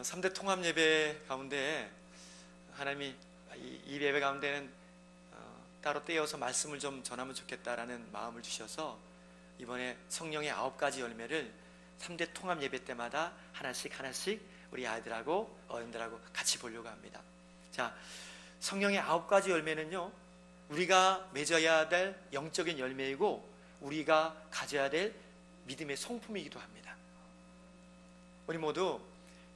3대 통합 예배 가운데 하나님이 이 예배 가운데는 따로 떼어서 말씀을 좀 전하면 좋겠다라는 마음을 주셔서 이번에 성령의 9가지 열매를 3대 통합 예배 때마다 하나씩 우리 아이들하고 어른들하고 같이 보려고 합니다. 자, 성령의 9가지 열매는요, 우리가 맺어야 될 영적인 열매이고 우리가 가져야 될 믿음의 성품이기도 합니다. 우리 모두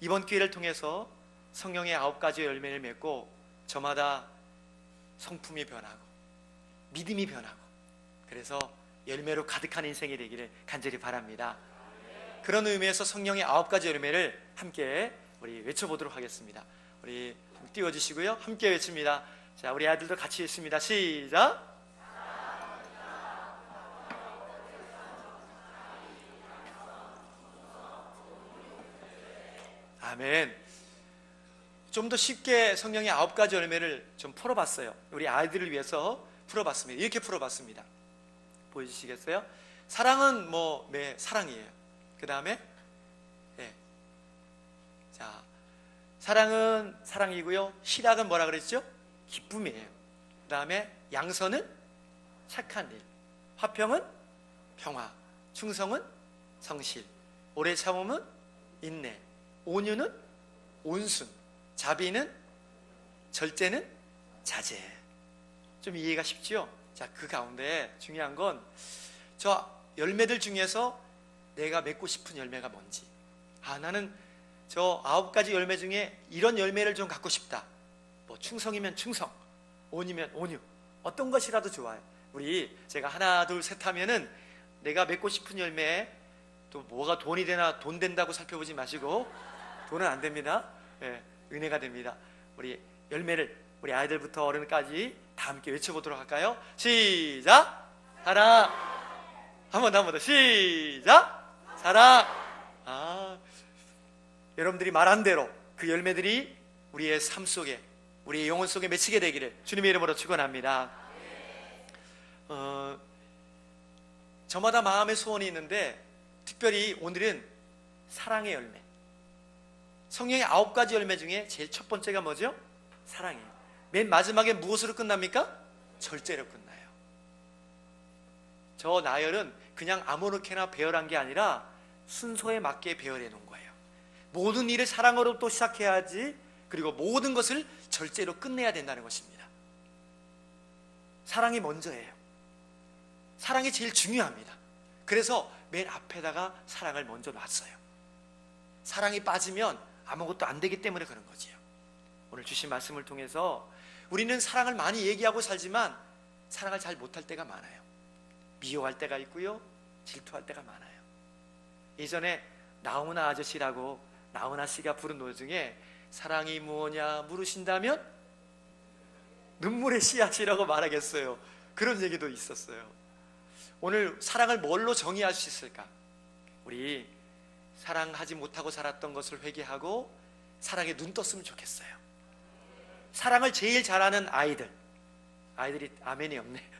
이번 기회를 통해서 성령의 9가지 열매를 맺고 저마다 성품이 변하고 믿음이 변하고 그래서 열매로 가득한 인생이 되기를 간절히 바랍니다. 그런 의미에서 성령의 9가지 열매를 함께 우리 외쳐보도록 하겠습니다. 우리 띄워주시고요, 함께 외칩니다. 자, 우리 아들도 같이 읽습니다. 시작! 아멘. 좀 더 쉽게 성령의 9가지 열매를 좀 풀어봤어요. 우리 아이들을 위해서 풀어봤습니다. 이렇게 풀어봤습니다. 보여주시겠어요? 사랑은 사랑이에요. 그 다음에 자, 사랑은 사랑이고요, 희락은 뭐라 그랬죠? 기쁨이에요. 그 다음에 양선은 착한 일, 화평은 평화, 충성은 성실, 오래 참음은 인내, 온유는 온순, 자비는 절제는 자제. 좀 이해가 쉽죠? 자, 그 가운데 중요한 건 저 열매들 중에서 내가 맺고 싶은 열매가 뭔지, 나는 저 9가지 열매 중에 이런 열매를 좀 갖고 싶다. 충성이면 충성, 온유면 온유, 어떤 것이라도 좋아요. 우리 제가 하나 둘 셋 하면은 내가 맺고 싶은 열매, 또 뭐가 돈이 되나 돈 된다고 살펴보지 마시고, 돈은 안 됩니다. 은혜가 됩니다. 우리 열매를 우리 아이들부터 어른까지 다 함께 외쳐보도록 할까요? 시작! 사랑. 한 번 더 시작! 사랑. 여러분들이 말한 대로 그 열매들이 우리의 삶 속에, 우리의 영혼 속에 맺히게 되기를 주님의 이름으로 축원합니다. 저마다 마음의 소원이 있는데 특별히 오늘은 사랑의 열매, 성령의 9가지 열매 중에 제일 첫 번째가 뭐죠? 사랑이에요. 맨 마지막에 무엇으로 끝납니까? 절제로 끝나요. 저 나열은 그냥 아무렇게나 배열한 게 아니라 순서에 맞게 배열해 놓은 거예요. 모든 일을 사랑으로 또 시작해야지, 그리고 모든 것을 절제로 끝내야 된다는 것입니다. 사랑이 먼저예요. 사랑이 제일 중요합니다. 그래서 맨 앞에다가 사랑을 먼저 놨어요. 사랑이 빠지면 아무것도 안 되기 때문에 그런 거지요. 오늘 주신 말씀을 통해서 우리는 사랑을 많이 얘기하고 살지만 사랑을 잘 못할 때가 많아요. 미워할 때가 있고요, 질투할 때가 많아요. 예전에 나훈아 아저씨라고 나훈아 씨가 부른 노래 중에 사랑이 무엇냐 물으신다면 눈물의 씨앗이라고 말하겠어요. 그런 얘기도 있었어요. 오늘 사랑을 뭘로 정의할 수 있을까? 우리 사랑하지 못하고 살았던 것을 회개하고 사랑에 눈 떴으면 좋겠어요. 사랑을 제일 잘하는 아이들이 아멘이 없네.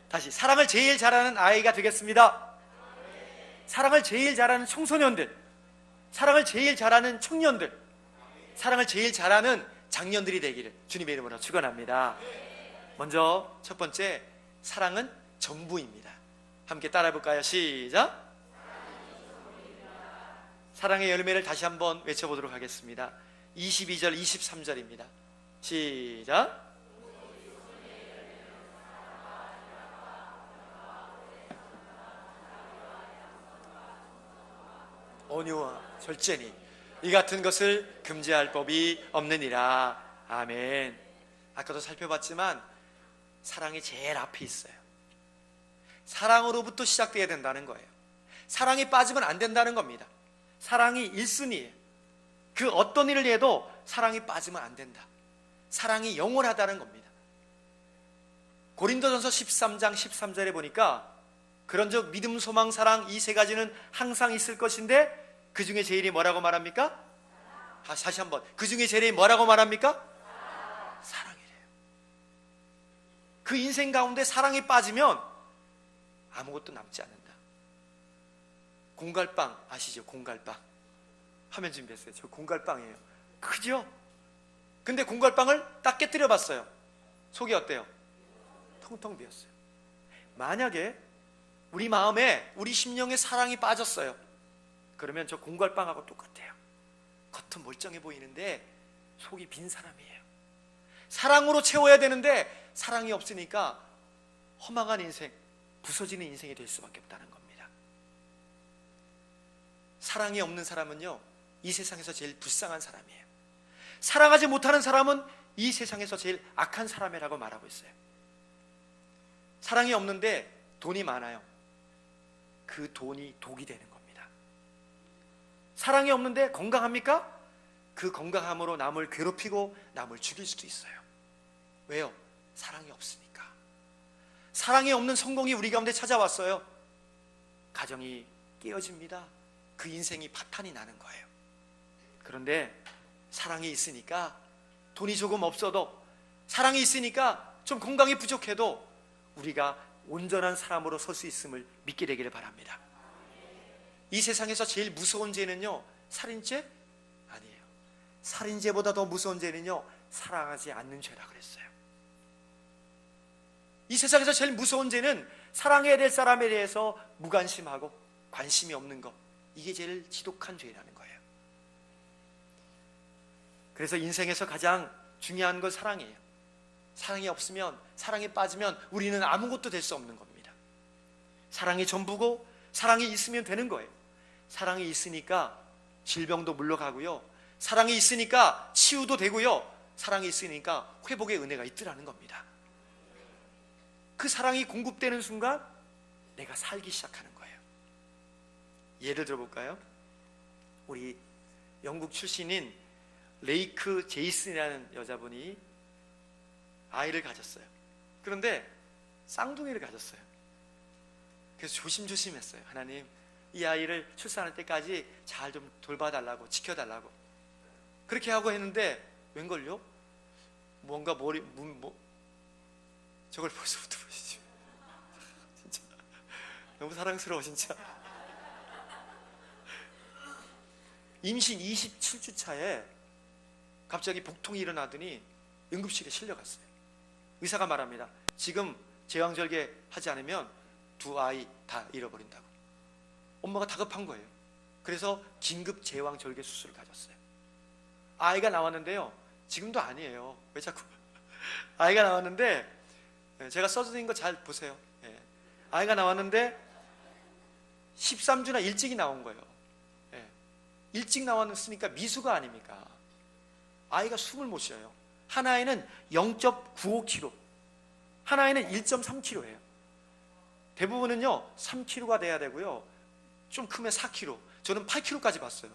다시, 사랑을 제일 잘하는 아이가 되겠습니다. 사랑을 제일 잘하는 청소년들, 사랑을 제일 잘하는 청년들, 사랑을 제일 잘하는 장년들이 되기를 주님의 이름으로 축원합니다. 먼저 첫 번째, 사랑은 전부입니다. 함께 따라해 볼까요? 시작! 사랑의 열매를 다시 한번 외쳐보도록 하겠습니다. 22절 23절입니다 시작! 온유와 절제니 이 같은 것을 금지할 법이 없느니라. 아멘. 아까도 살펴봤지만 사랑이 제일 앞에 있어요. 사랑으로부터 시작돼야 된다는 거예요. 사랑이 빠지면 안 된다는 겁니다. 사랑이 1순위예요. 그 어떤 일을 해도 사랑이 빠지면 안 된다. 사랑이 영원하다는 겁니다. 고린도전서 13장 13절에 보니까 그런즉 믿음, 소망, 사랑, 이 세 가지는 항상 있을 것인데 그 중에 제일이 뭐라고 말합니까? 다시 한번, 그 중에 제일이 뭐라고 말합니까? 사랑이래요. 그 인생 가운데 사랑이 빠지면 아무것도 남지 않는다. 공갈빵 아시죠? 공갈빵. 화면 준비했어요. 저 공갈빵이에요. 크죠? 근데 공갈빵을 딱 깨뜨려 봤어요. 속이 어때요? 텅텅 비었어요. 만약에 우리 마음에, 우리 심령에 사랑이 빠졌어요. 그러면 저 공갈빵하고 똑같아요. 겉은 멀쩡해 보이는데 속이 빈 사람이에요. 사랑으로 채워야 되는데 사랑이 없으니까 허망한 인생, 부서지는 인생이 될 수밖에 없다는 겁니다. 사랑이 없는 사람은요, 이 세상에서 제일 불쌍한 사람이에요. 사랑하지 못하는 사람은 이 세상에서 제일 악한 사람이라고 말하고 있어요. 사랑이 없는데 돈이 많아요. 그 돈이 독이 되는 겁니다. 사랑이 없는데 건강합니까? 그 건강함으로 남을 괴롭히고 남을 죽일 수도 있어요. 왜요? 사랑이 없으니까. 사랑이 없는 성공이 우리 가운데 찾아왔어요. 가정이 깨어집니다. 그 인생이 파탄이 나는 거예요. 그런데 사랑이 있으니까, 돈이 조금 없어도, 사랑이 있으니까 좀 건강이 부족해도 우리가 온전한 사람으로 설 수 있음을 믿게 되기를 바랍니다. 이 세상에서 제일 무서운 죄는요, 살인죄? 아니에요. 살인죄보다 더 무서운 죄는요, 사랑하지 않는 죄라 그랬어요. 이 세상에서 제일 무서운 죄는 사랑해야 될 사람에 대해서 무관심하고 관심이 없는 것, 이게 제일 지독한 죄라는 거예요. 그래서 인생에서 가장 중요한 건 사랑이에요. 사랑이 없으면, 사랑에 빠지면 우리는 아무것도 될 수 없는 겁니다. 사랑이 전부고 사랑이 있으면 되는 거예요. 사랑이 있으니까 질병도 물러가고요, 사랑이 있으니까 치유도 되고요, 사랑이 있으니까 회복의 은혜가 있더라는 겁니다. 그 사랑이 공급되는 순간 내가 살기 시작하는 거예요. 예를 들어볼까요? 우리 영국 출신인 레이크 제이슨이라는 여자분이 아이를 가졌어요. 그런데 쌍둥이를 가졌어요. 그래서 조심조심했어요. 하나님, 이 아이를 출산할 때까지 잘 좀 돌봐달라고, 지켜달라고 그렇게 하고 했는데 웬걸요? 뭔가 저걸 벌써부터 보시죠. 진짜 너무 사랑스러워 진짜. 임신 27주 차에 갑자기 복통이 일어나더니 응급실에 실려갔어요. 의사가 말합니다. 지금 제왕절개 하지 않으면 두 아이 다 잃어버린다고. 엄마가 다급한 거예요. 그래서 긴급 제왕절개 수술을 가졌어요. 아이가 나왔는데요, 지금도 아니에요. 왜 자꾸 아이가 나왔는데, 제가 써드린 거 잘 보세요. 아이가 나왔는데 13주나 일찍이 나온 거예요. 일찍 나왔으니까 미수가 아닙니까? 아이가 숨을 못 쉬어요. 한 아이는 0.95kg, 한 아이는 1.3kg예요. 대부분은요 3kg가 돼야 되고요, 좀 크면 4kg, 저는 8kg까지 봤어요.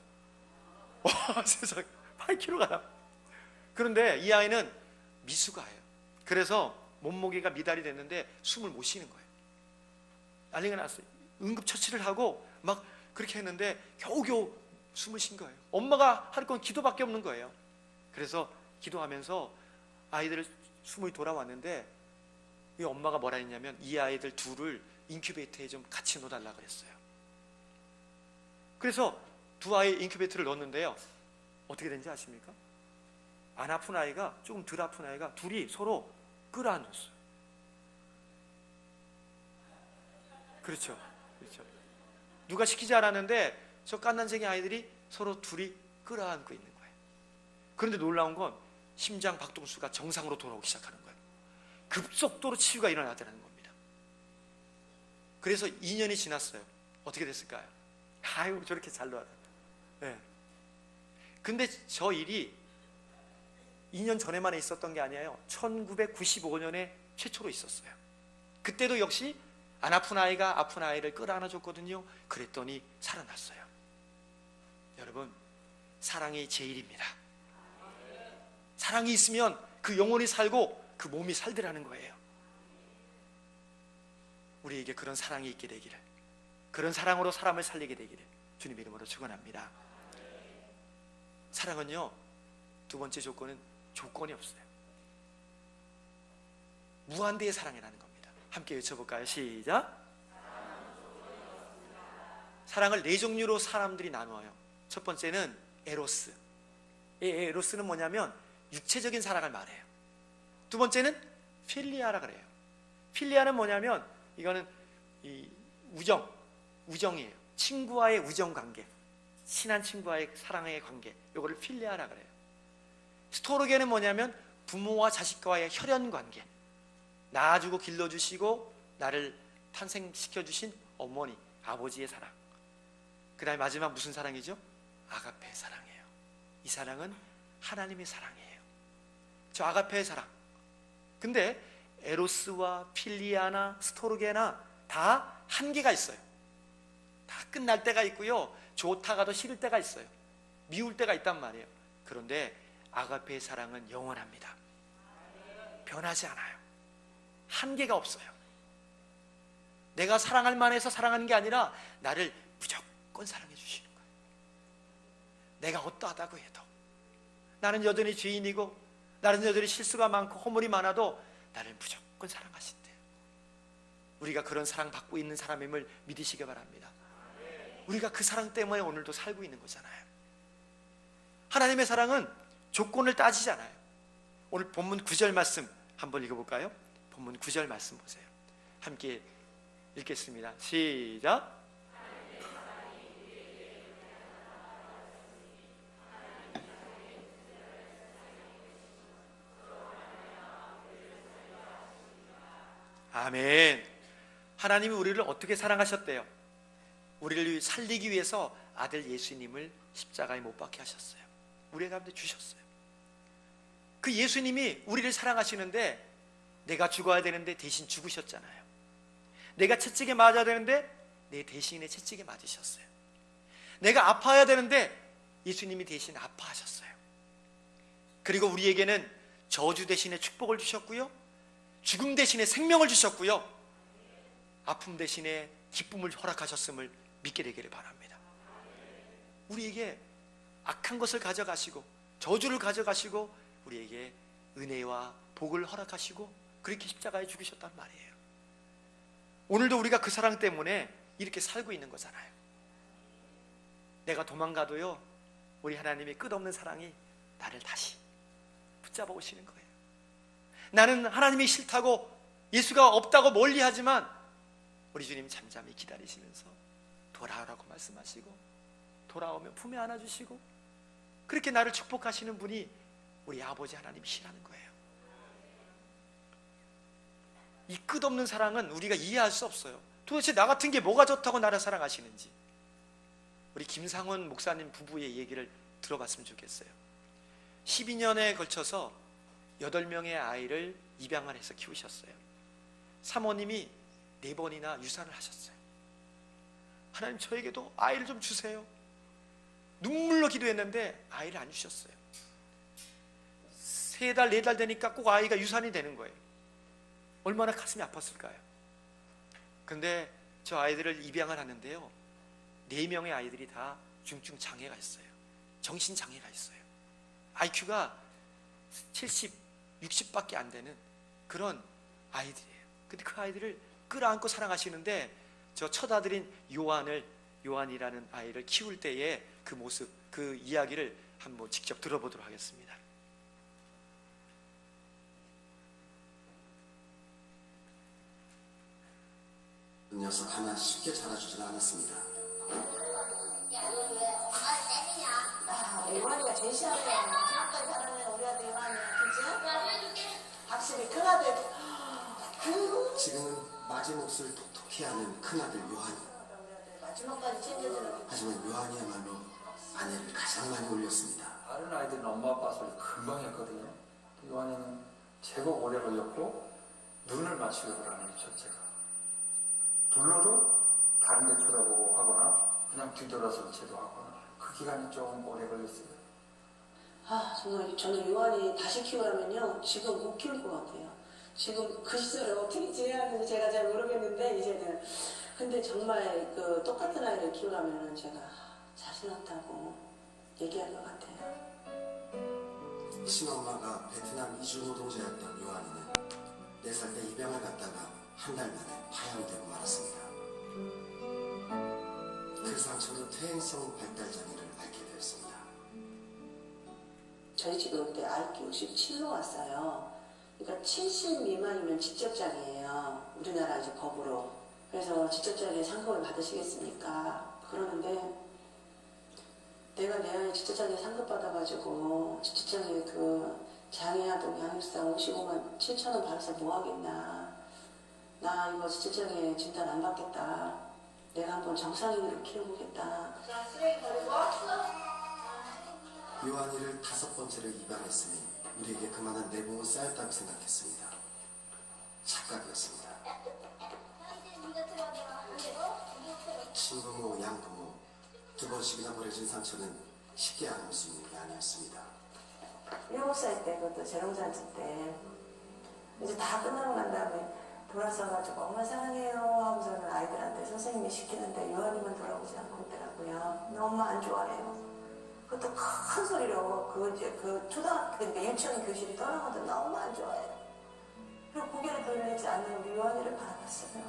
와, 세상에, 8kg가. 그런데 이 아이는 미수가예요. 그래서 몸무게가 미달이 됐는데 숨을 못 쉬는 거예요. 난리가 났어요. 응급처치를 하고 막 그렇게 했는데 겨우겨우 숨을 쉰 거예요. 엄마가 할 건 기도밖에 없는 거예요. 그래서 기도하면서 아이들 숨이 돌아왔는데, 이 엄마가 뭐라 했냐면 이 아이들 둘을 인큐베이터에 좀 같이 넣어달라 그랬어요. 그래서 두 아이 인큐베이터를 넣었는데요, 어떻게 된지 아십니까? 안 아픈 아이가, 조금 덜 아픈 아이가 둘이 서로 끌어안았어요. 그렇죠. 누가 시키지 않았는데 저 깐난쟁이 아이들이 서로 둘이 끌어안고 있는 거예요. 그런데 놀라운 건 심장 박동수가 정상으로 돌아오기 시작하는 거예요. 급속도로 치유가 일어나더라는 겁니다. 그래서 2년이 지났어요. 어떻게 됐을까요? 아유, 저렇게 잘 놀아. 근데 저 일이 2년 전에만 있었던 게 아니에요. 1995년에 최초로 있었어요. 그때도 역시 안 아픈 아이가 아픈 아이를 끌어안아줬거든요. 그랬더니 살아났어요. 여러분, 사랑이 제일입니다. 사랑이 있으면 그 영혼이 살고 그 몸이 살더라는 거예요. 우리에게 그런 사랑이 있게 되기를, 그런 사랑으로 사람을 살리게 되기를 주님 이름으로 축원합니다. 사랑은요, 두 번째 조건은 조건이 없어요. 무한대의 사랑이라는 겁니다. 함께 외쳐볼까요? 시작. 사랑을 네 종류로 사람들이 나누어요. 첫 번째는 에로스. 이 에로스는 뭐냐면 육체적인 사랑을 말해요. 두 번째는 필리아라 그래요. 필리아는 뭐냐면 이거는 이 우정이에요. 친구와의 우정 관계, 친한 친구와의 사랑의 관계, 이거를 필리아라 그래요. 스토르게는 뭐냐면 부모와 자식과의 혈연 관계, 낳아주고 길러주시고 나를 탄생시켜주신 어머니, 아버지의 사랑. 그 다음에 마지막 무슨 사랑이죠? 아가페의 사랑이에요. 이 사랑은 하나님의 사랑이에요. 저 아가페의 사랑. 근데 에로스와 필리아나 스토르게나 다 한계가 있어요. 다 끝날 때가 있고요, 좋다가도 싫을 때가 있어요. 미울 때가 있단 말이에요. 그런데 아가페의 사랑은 영원합니다. 변하지 않아요. 한계가 없어요. 내가 사랑할 만해서 사랑하는 게 아니라 나를 무조건 사랑해 주시는 거예요. 내가 어떠하다고 해도, 나는 여전히 죄인이고 나는 여전히 실수가 많고 허물이 많아도 나를 무조건 사랑하신대요. 우리가 그런 사랑 받고 있는 사람임을 믿으시기 바랍니다. 우리가 그 사랑 때문에 오늘도 살고 있는 거잖아요. 하나님의 사랑은 조건을 따지지 않아요. 오늘 본문 9절 말씀 한번 읽어볼까요? 본문 9절 말씀 보세요. 함께 읽겠습니다. 시작. 아멘. 하나님이 우리를 어떻게 사랑하셨대요? 우리를 살리기 위해서 아들 예수님을 십자가에 못 박게 하셨어요. 우리 가운데 주셨어요. 그 예수님이 우리를 사랑하시는데 내가 죽어야 되는데 대신 죽으셨잖아요. 내가 채찍에 맞아야 되는데 내 대신에 채찍에 맞으셨어요. 내가 아파야 되는데 예수님이 대신 아파하셨어요. 그리고 우리에게는 저주 대신에 축복을 주셨고요, 죽음 대신에 생명을 주셨고요, 아픔 대신에 기쁨을 허락하셨음을 믿게 되기를 바랍니다. 우리에게 악한 것을 가져가시고 저주를 가져가시고 우리에게 은혜와 복을 허락하시고 그렇게 십자가에 죽으셨단 말이에요. 오늘도 우리가 그 사랑 때문에 이렇게 살고 있는 거잖아요. 내가 도망가도요, 우리 하나님의 끝없는 사랑이 나를 다시 붙잡아 오시는 거예요. 나는 하나님이 싫다고, 예수가 없다고 멀리하지만 우리 주님 잠잠히 기다리시면서 돌아오라고 말씀하시고 돌아오면 품에 안아주시고 그렇게 나를 축복하시는 분이 우리 아버지 하나님이시라는 거예요. 이 끝없는 사랑은 우리가 이해할 수 없어요. 도대체 나 같은 게 뭐가 좋다고 나를 사랑하시는지. 우리 김상원 목사님 부부의 얘기를 들어봤으면 좋겠어요. 12년에 걸쳐서 8명의 아이를 입양을 해서 키우셨어요. 사모님이 4번이나 유산을 하셨어요. 하나님, 저에게도 아이를 좀 주세요. 눈물로 기도했는데 아이를 안 주셨어요. 3달, 4달 되니까 꼭 아이가 유산이 되는 거예요. 얼마나 가슴이 아팠을까요? 근데 저 아이들을 입양을 하는데요, 4명의 아이들이 다 중증 장애가 있어요. 정신 장애가 있어요. IQ가 70, 60밖에 안 되는 그런 아이들이에요. 근데 그 아이들을 끌어안고 사랑하시는데 저 첫 아들인 요한이라는 아이를 키울 때의 그 모습, 그 이야기를 한번 직접 들어보도록 하겠습니다. 그 녀석 하나 쉽게 자라주진 않았습니다. 요한이가 제일 싫어하는 중학까지 사랑하는 우리 아들 요한이야, 그치? 확실히 큰아들. 지금은 마지못을 톡톡히 하는 큰아들 요한이. 마지막까지 챙겨주는. 하지만 요한이야말로 아내를 가장 많이 울렸습니다. 다른 아이들은 엄마 아빠 소리 금방 했거든요. 요한이는 제법 오래 걸렸고 눈을 맞추려고 하네요. 첫째가 불러도 다른 데 쳐다보고 하거나 그냥 뒤돌아서 제도하거나 그 기간이 조금 오래 걸렸어요. 정말 저는 요한이 다시 키우라면요, 지금 못 키울 것 같아요. 지금 그 시절을 어떻게 지내야 하는지 제가 잘 모르겠는데, 이제는. 근데 정말 그 똑같은 아이를 키우라면 제가 자신 없다고 얘기할 것 같아요. 친엄마가 베트남 이주 노동자였던 요한이는 4살 때 입양을 갔다가 한 달 만에 파양되고 말았습니다. 그 상처로 퇴행성 발달장애를 앓게 되었습니다. 저희 집은 그때 IQ 17로 왔어요. 그러니까 70 미만이면 직접장애예요. 우리나라 이제 법으로. 그래서 직접장애 상급을 받으시겠습니까? 그러는데 내가 내 아이 직접장애 상급받아가지고 직접장애 그 장애아동 양육상 55만 7천 원 받아서 뭐 하겠나. 나 이거 직접장애 진단 안 받겠다. 내가 한번 정상인으로 키워보겠다. 요한이를 5번째를 입양했으니 우리에게 그만한 내공은 쌓였다고 생각했습니다. 착각이었습니다. 친부모, 양부모 2번씩이나 버려진 상처는 쉽게 안을 수 있는 게 아니었습니다. 7살 때 그것도 재롱잔치 때 이제 다 끝나고 난 다음에 돌아서가지고 엄마 사랑해요 하고서는 아이들한테 선생님이 시키는데 요한이만 돌아오지 않고 있더라고요. 나 엄마 안 좋아해요. 그것도 큰 소리로 그 초등학교 그러니까 유치원 교실이 떠나가도 나 엄마 안 좋아해요. 그리고 고개를 돌리지 않는 우리 요한이를 바라봤어요.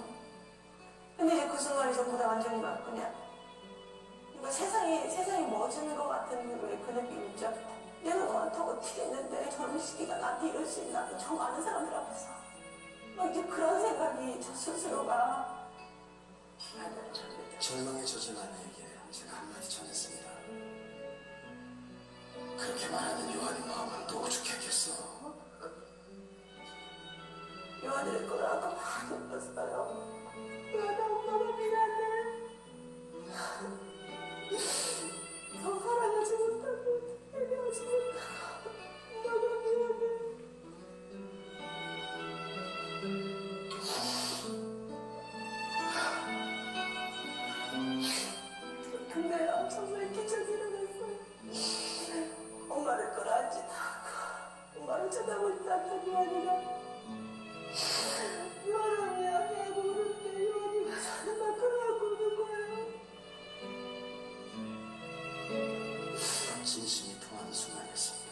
근데 이제 그 순간에 전부 다 완전히 막 그냥 그러니까 세상이 멎은 것 같은 그 느낌 있죠. 내가 너한테 어떻게 했는데 저런 시기가 나한테 이럴 수 있나. 저 많은 사람들 앞에서 막 이제 그런 생각이 저 스스로가 절망에 젖은 아내에게 제가 한마디 전했습니다. 그렇게 말하는 요한의 마음은 또 오죽했겠어. 요한이를 끌어안고 많이 울었어요. 나 엄마가 미안해. 더 사랑하지 못하고 배려하지 못하고 엄마가 미안해. 근데요 정말 기적이 일어났어요. 엄마를 끌어안지도 않고 엄마를 쳐다보지도 않던 요한이가 요한아 미안해 하고 울는데 요한이가 저는 막 끌어안고 우는 거예요. 진심이 통하는 순간이었습니다.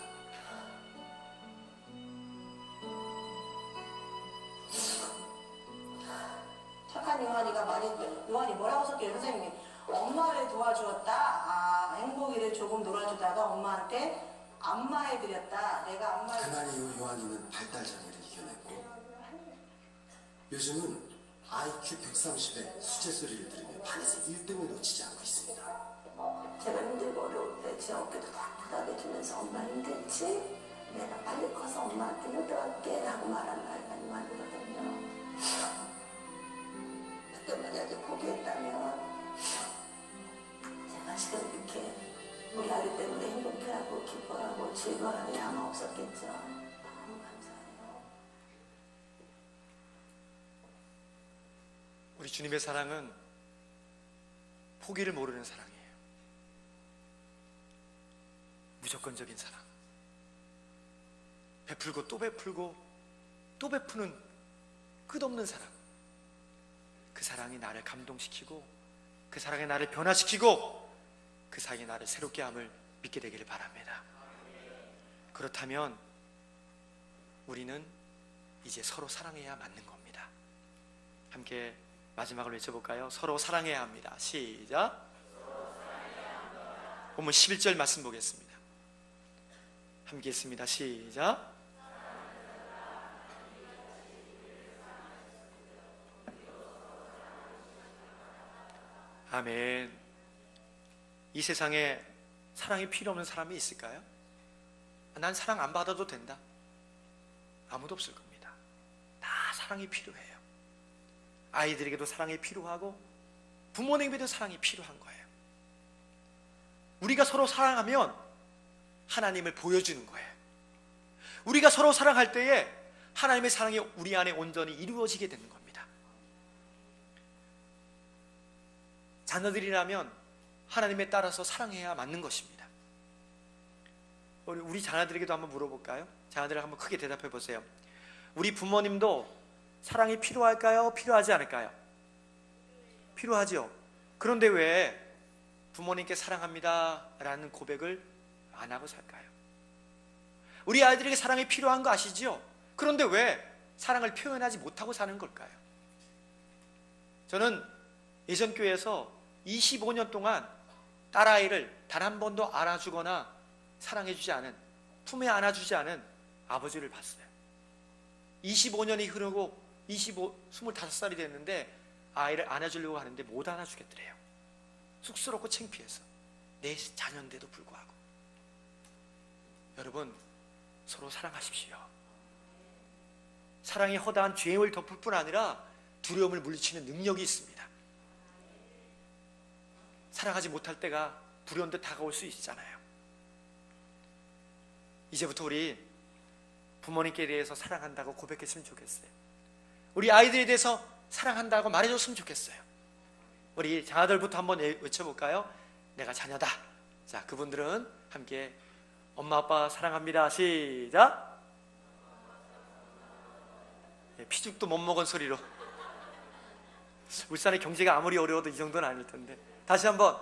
착한 요한이가 요한이 뭐라고 썼길래 선생님이 엄마를 도와주었다. 아, 행복이를 조금 놀아주다가 엄마한테 안마해드렸다. 내가 안마해. 그날 이후 요한이는 발달 장애를 이겨냈고 요즘은 IQ 130의 수제 소리를 들으며 반에서 1등을 놓치지 않고 있습니다. 제가 힘들고 어려울 때 제 어깨도 닥닥 해주면서 엄마 힘들지? 내가 빨리 커서 엄마한테 효도할게 하고 말한 날이 많이 많거든요. 그때 만약에 포기했다면 제가 지금 이렇게 우리 아이 때문에 행복해하고 기뻐하고 즐거워하는 일 아마 없었겠죠. 너무 감사해요. 우리 주님의 사랑은 포기를 모르는 사랑이에요. 무조건적인 사랑. 베풀고 또 베풀고 또 베푸는 끝없는 사랑. 그 사랑이 나를 감동시키고 그 사랑이 나를 변화시키고 그 사랑이 나를 새롭게 함을 믿게 되기를 바랍니다. 그렇다면 우리는 이제 서로 사랑해야 맞는 겁니다. 함께 마지막으로 외쳐볼까요? 서로 사랑해야 합니다. 시작. 본문 11절 말씀 보겠습니다. 함께 했습니다. 시작. 아멘. 이 세상에 사랑이 필요 없는 사람이 있을까요? 난 사랑 안 받아도 된다. 아무도 없을 겁니다. 다 사랑이 필요해요. 아이들에게도 사랑이 필요하고 부모님에게도 사랑이 필요한 거예요. 우리가 서로 사랑하면 하나님을 보여주는 거예요. 우리가 서로 사랑할 때에 하나님의 사랑이 우리 안에 온전히 이루어지게 되는 겁니다. 자녀들이라면 하나님에 따라서 사랑해야 맞는 것입니다. 우리 자녀들에게도 한번 물어볼까요? 자녀들 한번 크게 대답해 보세요. 우리 부모님도 사랑이 필요할까요? 필요하지 않을까요? 필요하죠. 그런데 왜 부모님께 사랑합니다 라는 고백을 안 하고 살까요? 우리 아이들에게 사랑이 필요한 거 아시죠? 그런데 왜 사랑을 표현하지 못하고 사는 걸까요? 저는 예전 교회에서 25년 동안 딸아이를 단 한 번도 알아주거나 사랑해주지 않은 품에 안아주지 않은 아버지를 봤어요. 25년이 흐르고 25살이 됐는데 아이를 안아주려고 하는데 못 안아주겠더래요. 쑥스럽고 창피해서. 내 자녀인데도 불구하고. 여러분, 서로 사랑하십시오. 사랑이 허다한 죄임을 덮을 뿐 아니라 두려움을 물리치는 능력이 있습니다. 사랑하지 못할 때가 불현듯 다가올 수 있잖아요. 이제부터 우리 부모님께 대해서 사랑한다고 고백했으면 좋겠어요. 우리 아이들에 대해서 사랑한다고 말해줬으면 좋겠어요. 우리 자녀들부터 한번 외쳐볼까요? 내가 자녀다. 자, 그분들은 함께 엄마 아빠 사랑합니다. 시작. 피죽도 못 먹은 소리로. 울산의 경제가 아무리 어려워도 이 정도는 아닐 텐데. 다시 한번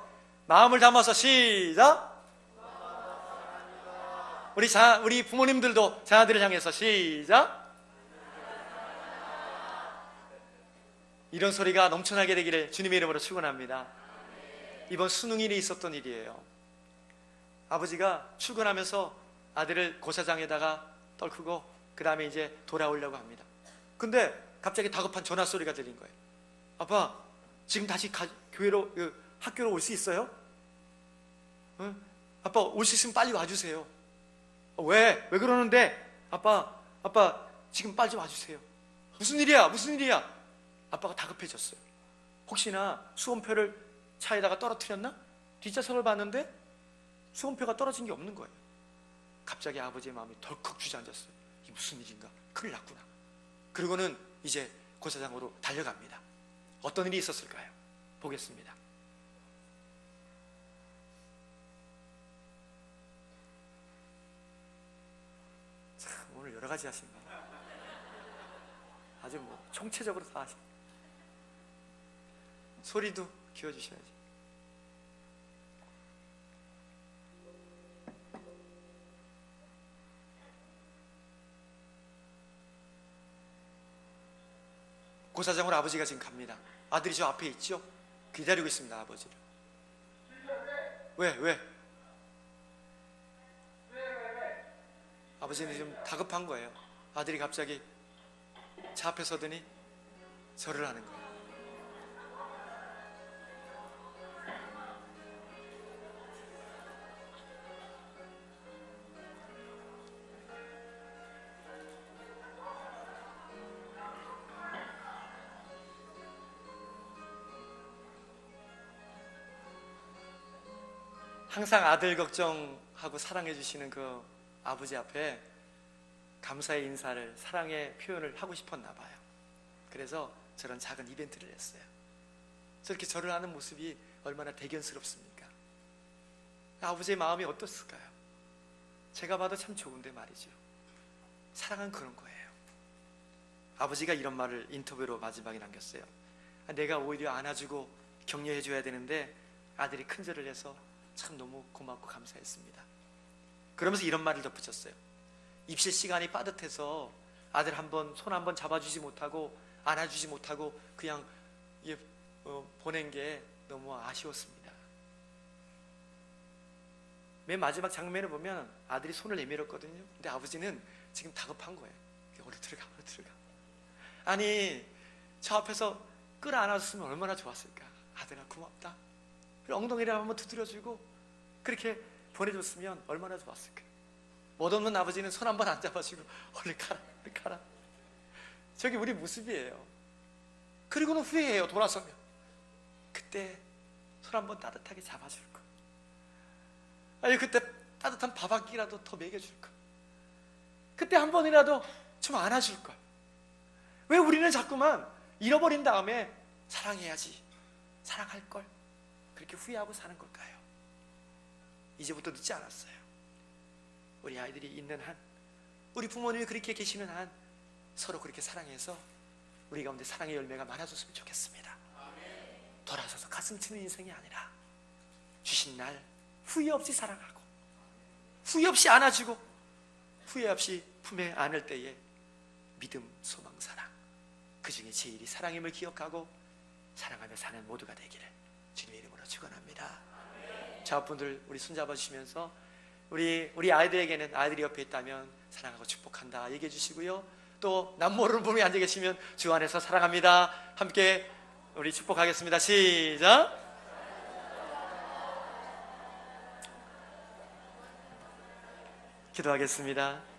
마음을 담아서 시작. 우리 부모님들도 자녀들을 향해서 시작. 이런 소리가 넘쳐나게 되기를 주님의 이름으로 축원합니다. 이번 수능일이 있었던 일이에요. 아버지가 출근하면서 아들을 고사장에다가 떨구고 그 다음에 이제 돌아오려고 합니다. 근데 갑자기 다급한 전화 소리가 들린 거예요. 아빠, 지금 다시 교회로 학교로 올 수 있어요? 응? 아빠 올 수 있으면 빨리 와주세요. 왜 그러는데? 아빠 지금 빨리 와주세요. 무슨 일이야? 아빠가 다급해졌어요. 혹시나 수험표를 차에다가 떨어뜨렸나? 뒷좌석을 봤는데 수험표가 떨어진 게 없는 거예요. 갑자기 아버지의 마음이 덜컥 주저앉았어요. 이게 무슨 일인가? 큰일 났구나. 그리고는 이제 고사장으로 달려갑니다. 어떤 일이 있었을까요? 보겠습니다. 참, 오늘 여러 가지 하십니다. 아주 총체적으로 다 하십니다. 소리도 키워주셔야지. 고사장으로 아버지가 지금 갑니다. 아들이 저 앞에 있죠? 기다리고 있습니다. 아버지를. 왜? 아버지는 좀 다급한 거예요. 아들이 갑자기 차 앞에 서더니 절을 하는 거예요. 항상 아들 걱정하고 사랑해 주시는 그 아버지 앞에 감사의 인사를, 사랑의 표현을 하고 싶었나 봐요. 그래서 저런 작은 이벤트를 했어요. 저렇게 절을 하는 모습이 얼마나 대견스럽습니까? 아버지의 마음이 어떻을까요? 제가 봐도 참 좋은데 말이죠. 사랑은 그런 거예요. 아버지가 이런 말을 인터뷰로 마지막에 남겼어요. 내가 오히려 안아주고 격려해줘야 되는데 아들이 큰절을 해서 참 너무 고맙고 감사했습니다. 그러면서 이런 말을 덧붙였어요. 입실 시간이 빠듯해서 아들 손 한번 잡아주지 못하고 안아주지 못하고 그냥 보낸 게 너무 아쉬웠습니다. 맨 마지막 장면을 보면 아들이 손을 내밀었거든요. 근데 아버지는 지금 다급한 거예요. 얼른 들어가. 아니, 저 앞에서 끌어안았으면 얼마나 좋았을까. 아들아 고맙다. 그리고 엉덩이를 한번 두드려주고 그렇게 보내줬으면 얼마나 좋았을까. 못 없는 아버지는 손 한번 안 잡아주고 얼른 가라. 저게 우리 모습이에요. 그리고는 후회해요. 돌아서면. 그때 손 한번 따뜻하게 잡아줄 거. 아니 그때 따뜻한 밥 한 끼라도 더 먹여줄 거. 그때 한 번이라도 좀 안아줄 걸. 왜 우리는 자꾸만 잃어버린 다음에 사랑해야지, 사랑할 걸 그렇게 후회하고 사는 걸까요? 이제부터 늦지 않았어요. 우리 아이들이 있는 한, 우리 부모님이 그렇게 계시는 한 서로 그렇게 사랑해서 우리 가운데 사랑의 열매가 많아졌으면 좋겠습니다. 돌아서서 가슴 치는 인생이 아니라 주신 날 후회 없이 사랑하고 후회 없이 안아주고 후회 없이 품에 안을 때에 믿음, 소망, 사랑, 그 중에 제일이 사랑임을 기억하고 사랑하며 사는 모두가 되기를 주님의 이름으로 축원합니다. 자분들 우리 손잡아 주시면서 우리 아이들에게는 아이들이 옆에 있다면 사랑하고 축복한다 얘기해 주시고요. 또 남 모르는 분이 앉아 계시면 주 안에서 사랑합니다. 함께 우리 축복하겠습니다. 시작. 기도하겠습니다.